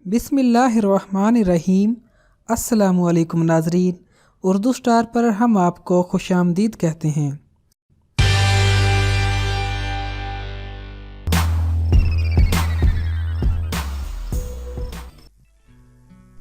बिस्मिल्लाहिर्रहमानिर्रहीम। अस्सलामुअलैकुम नाज़रीन, उर्दू स्टार पर हम आपको खुशामदीद कहते हैं।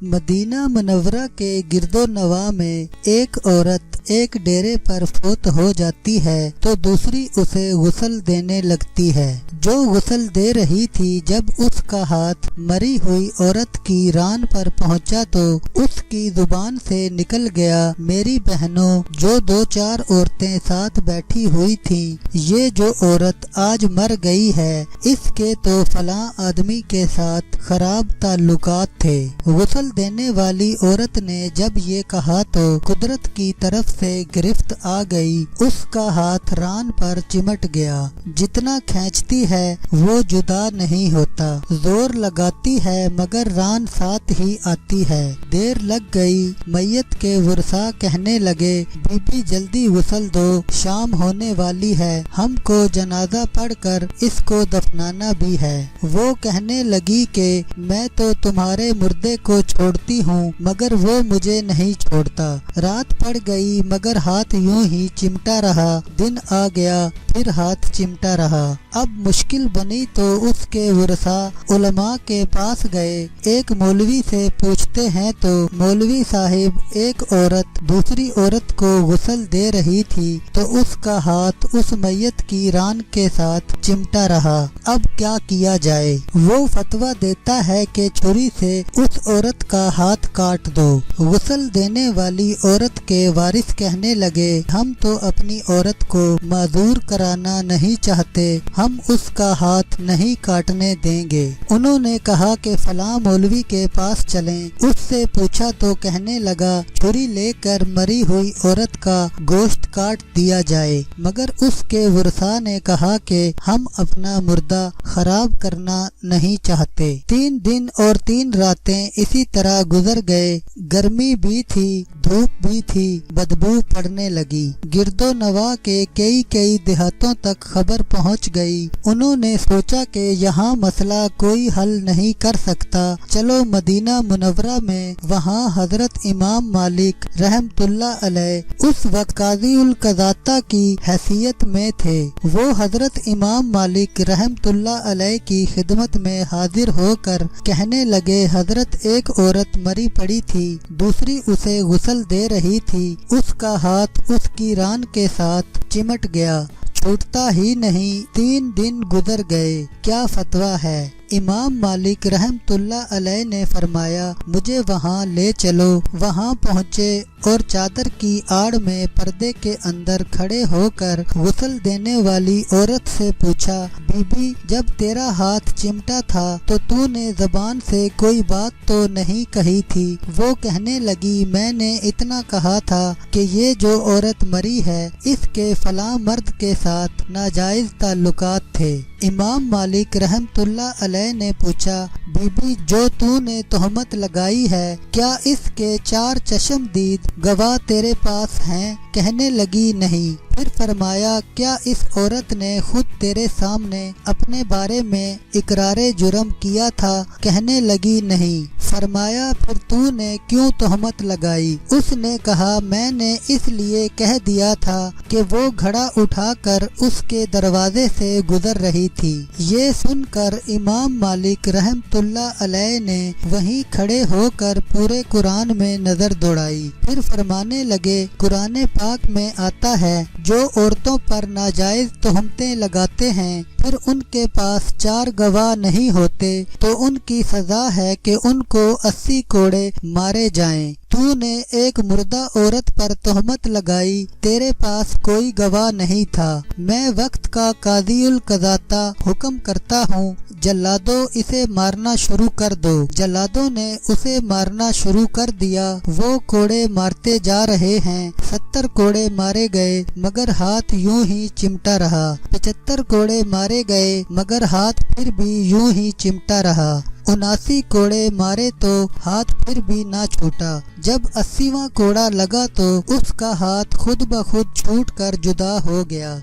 मदीना मुनव्वरा के गिरदो नवा में एक औरत एक डेरे पर फोत हो जाती है तो दूसरी उसे गुस्ल देने लगती है। जो गुस्ल दे रही थी, जब उसका हाथ मरी हुई औरत की रान पर पहुंचा तो उसकी जुबान से निकल गया, मेरी बहनों, जो दो चार औरतें साथ बैठी हुई थीं, ये जो औरत आज मर गई है, इसके तो फलां आदमी के साथ खराब ताल्लुकात थे। गुस्ल देने वाली औरत ने जब ये कहा तो कुदरत की तरफ से गिरफ्त आ गई, उसका हाथ रान पर चिमट गया। जितना खींचती है वो जुदा नहीं होता, जोर लगाती है मगर रान साथ ही आती है। देर लग गई, मैयत के वर्सा कहने लगे, बीबी जल्दी गुस्ल दो, शाम होने वाली है, हमको जनाजा पढ़कर इसको दफनाना भी है। वो कहने लगी कि मैं तो तुम्हारे मुर्दे को छोड़ती हूँ मगर वो मुझे नहीं छोड़ता। रात पड़ गई मगर हाथ यूं ही चिमटा रहा, दिन आ गया फिर हाथ चिमटा रहा। अब मुश्किल बनी तो उसके वर्सा उलमा के पास गए। एक मौलवी से पूछते हैं तो मौलवी साहिब, एक औरत दूसरी औरत को गुस्ल दे रही थी तो उसका हाथ उस मैयत की रान के साथ चिमटा रहा, अब क्या किया जाए? वो फतवा देता है कि छुरी से उस औरत का हाथ काट दो। गुस्ल देने वाली औरत के वारिस कहने लगे, हम तो अपनी औरत को माजूर कराना नहीं चाहते, हम उसका हाथ नहीं काटने देंगे। उन्होंने कहा कि फलां मौलवी के पास चलें। उससे पूछा तो कहने लगा, छुरी लेकर मरी हुई औरत का गोश्त काट दिया जाए। मगर उसके वर्सा ने कहा कि हम अपना मुर्दा खराब करना नहीं चाहते। 3 दिन और 3 रातें इसी तरह गुजर गए। गर्मी भी थी, धूप भी थी, बदबू पड़ने लगी। गिरदो नवा के कई देहातों तक खबर पहुंच गई। उन्होंने सोचा कि यहाँ मसला कोई हल नहीं कर सकता, चलो मदीना मुनव्वरा में। वहाँ हजरत इमाम मालिक रहमतुल्लाह अलैह उस वक्त काजी उल कज़ाता की हैसियत में थे। वो हजरत इमाम मालिक रहमतुल्लाह अलैह की खिदमत में हाजिर होकर कहने लगे, हजरत एक औरत मरी पड़ी थी, दूसरी उसे गुस्ल दे रही थी, उसका हाथ उसकी रान के साथ चिमट गया, छूटता ही नहीं। 3 दिन गुजर गए, क्या फतवा है? इमाम मालिक रहमतुल्लाह अलैह ने फरमाया, मुझे वहाँ ले चलो। वहाँ पहुँचे और चादर की आड़ में पर्दे के अंदर खड़े होकर गुस्ल देने वाली औरत से पूछा, बीबी, जब तेरा हाथ चिमटा था तो तूने जबान से कोई बात तो नहीं कही थी? वो कहने लगी, मैंने इतना कहा था कि ये जो औरत मरी है इसके फलां मर्द के साथ नाजायज ताल्लुकात थे। इमाम मालिक रहमतुल्लाह अलैह ने पूछा, बीबी, जो तूने तोहमत लगाई है, क्या इसके 4 चश्मदीद गवाह तेरे पास हैं? कहने लगी, नहीं। फिर फरमाया, क्या इस औरत ने खुद तेरे सामने अपने बारे में इकरारे जुर्म किया था? कहने लगी, नहीं। फरमाया, फिर तूने क्यों तोहमत लगाई? उसने कहा, मैंने इसलिए कह दिया था कि वो घड़ा उठाकर उसके दरवाजे से गुजर रही थी। ये सुनकर इमाम मालिक रहमतुल्लाह अलैह ने वहीं खड़े होकर पूरे कुरान में नजर दौड़ाई। फिर फरमाने लगे, कुरान पाक में आता है, जो औरतों पर नाजायज तोहमतें लगाते हैं फिर उनके पास 4 गवाह नहीं होते तो उनकी सजा है कि उनको 80 कोड़े मारे जाएं। तूने एक मुर्दा औरत पर तोहमत लगाई, तेरे पास कोई गवाह नहीं था। मैं वक्त का काजी उल कज़ाता हुक्म करता हूँ, जल्लादो इसे मारना शुरू कर दो। जल्लादों ने उसे मारना शुरू कर दिया। वो कोड़े मारते जा रहे हैं। 70 कोड़े मारे गए मगर हाथ यूं ही चिमटा रहा। 75 कोड़े मारे गए मगर हाथ फिर भी यूं ही चिमटा रहा। 79 कोड़े मारे तो हाथ फिर भी ना छूटा। जब 80वां कोड़ा लगा तो उसका हाथ खुद ब खुद छूट कर जुदा हो गया।